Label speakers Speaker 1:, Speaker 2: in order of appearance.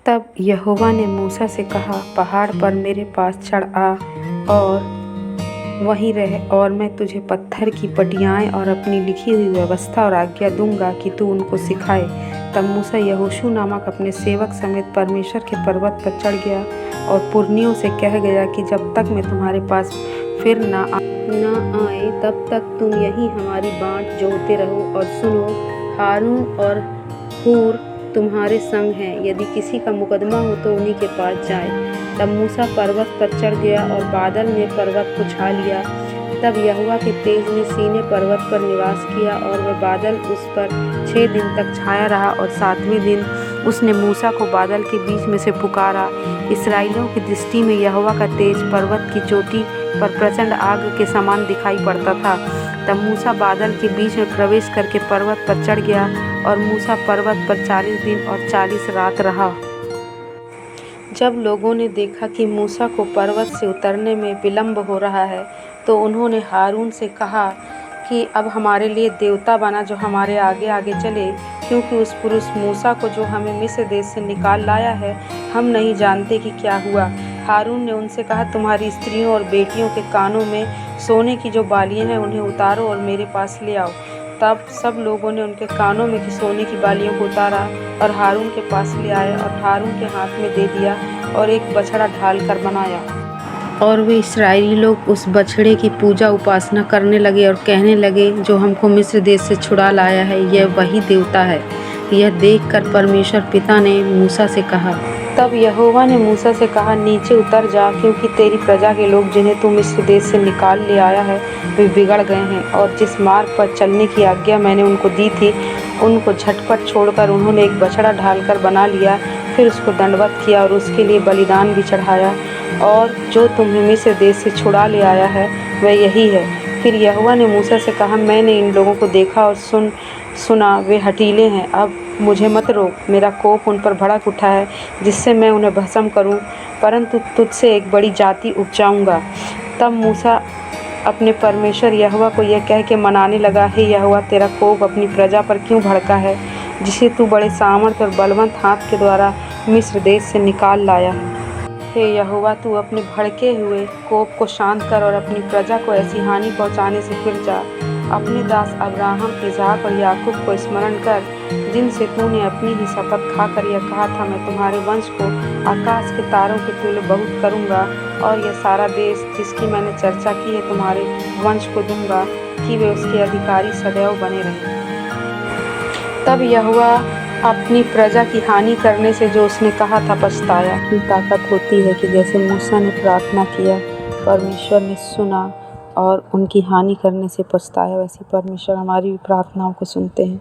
Speaker 1: तब यहोवा ने मूसा से कहा, पहाड़ पर मेरे पास चढ़ आ और वहीं रह, और मैं तुझे पत्थर की पटियाएँ और अपनी लिखी हुई व्यवस्था और आज्ञा दूंगा कि तू उनको सिखाए। तब मूसा यहोशू नामक अपने सेवक समेत परमेश्वर के पर्वत पर चढ़ गया और पुरनियों से कह गया कि जब तक मैं तुम्हारे पास फिर न आए तब तक तुम यहीं हमारी बाँट जोहते रहो। और सुनो, हारून और हूर तुम्हारे संग हैं, यदि किसी का मुकदमा हो तो उन्हीं के पास जाए। तब मूसा पर्वत पर चढ़ गया और बादल ने पर्वत को छा लिया। तब यहोवा के तेज ने सीनै पर्वत पर निवास किया और वह बादल उस पर 6 दिन तक छाया रहा। और 7वें दिन उसने मूसा को बादल के बीच में से पुकारा। इस्राएलियों की दृष्टि में यहोवा का तेज पर्वत की चोटी पर प्रचंड आग के समान दिखाई पड़ता था। तब मूसा बादल के बीच में प्रवेश करके पर्वत पर चढ़ गया और मूसा पर्वत पर 40 दिन और 40 रात रहा। जब लोगों ने देखा कि मूसा को पर्वत से उतरने में विलंब हो रहा है, तो उन्होंने हारून से कहा कि अब हमारे लिए देवता बना जो हमारे आगे आगे चले, क्योंकि उस पुरुष मूसा को जो हमें मिस्र देश से निकाल लाया है, हम नहीं जानते कि क्या हुआ। हारून ने उनसे कहा, तुम्हारी स्त्रियों और बेटियों के कानों में सोने की जो बालियां हैं उन्हें उतारो और मेरे पास ले आओ। तब सब लोगों ने उनके कानों में की सोने की बालियों को उतारा और हारून के पास ले आए और हारून के हाथ में दे दिया और एक बछड़ा ढाल कर बनाया। और वे इस्राएली लोग उस बछड़े की पूजा उपासना करने लगे और कहने लगे, जो हमको मिस्र देश से छुड़ा लाया है यह वही देवता है। यह देखकर परमेश्वर पिता ने मूसा से कहा। तब यहोवा ने मूसा से कहा, नीचे उतर जा, क्योंकि तेरी प्रजा के लोग जिन्हें तू मिस्र देश से निकाल ले आया है वे बिगड़ गए हैं। और जिस मार्ग पर चलने की आज्ञा मैंने उनको दी थी उनको झटपट छोड़कर उन्होंने एक बछड़ा ढालकर बना लिया। फिर उसको दंडवत किया और उसके लिए बलिदान भी चढ़ाया। और जो तुम्हें मिस्र देश से छुड़ा ले आया है वह यही है। फिर यहोवा ने मूसा से कहा, मैंने इन लोगों को देखा और सुना, वे हठीले हैं। अब मुझे मत रोक, मेरा कोप उन पर भड़क उठा है जिससे मैं उन्हें भस्म करूं, परंतु तुझसे एक बड़ी जाति उपजाऊंगा। तब मूसा अपने परमेश्वर यहोवा को यह कह के मनाने लगा, हे यहोवा, तेरा कोप अपनी प्रजा पर क्यों भड़का है, जिसे तू बड़े सामर्थ और बलवंत हाथ के द्वारा मिस्र देश से निकाल लाया है। हे यहोवा, तू अपने भड़के हुए कोप को शांत कर और अपनी प्रजा को ऐसी हानि पहुंचाने से फिर जा। अपने दास अब्राहम, इसहाक और याकूब को स्मरण कर, जिनसे तूने अपनी ही शपथ खाकर यह कहा था, मैं तुम्हारे वंश को आकाश के तारों के तुल्य बहुत करूंगा और यह सारा देश जिसकी मैंने चर्चा की है तुम्हारे वंश को दूंगा कि वे उसके अधिकारी सदैव बने रहें। तब यहोवा अपनी प्रजा की हानि करने से जो उसने कहा था पछताया। की ताकत होती है कि जैसे मूसा ने प्रार्थना किया परमेश्वर ने सुना और उनकी हानि करने से पछताया, वैसे परमेश्वर हमारी प्रार्थनाओं को सुनते हैं।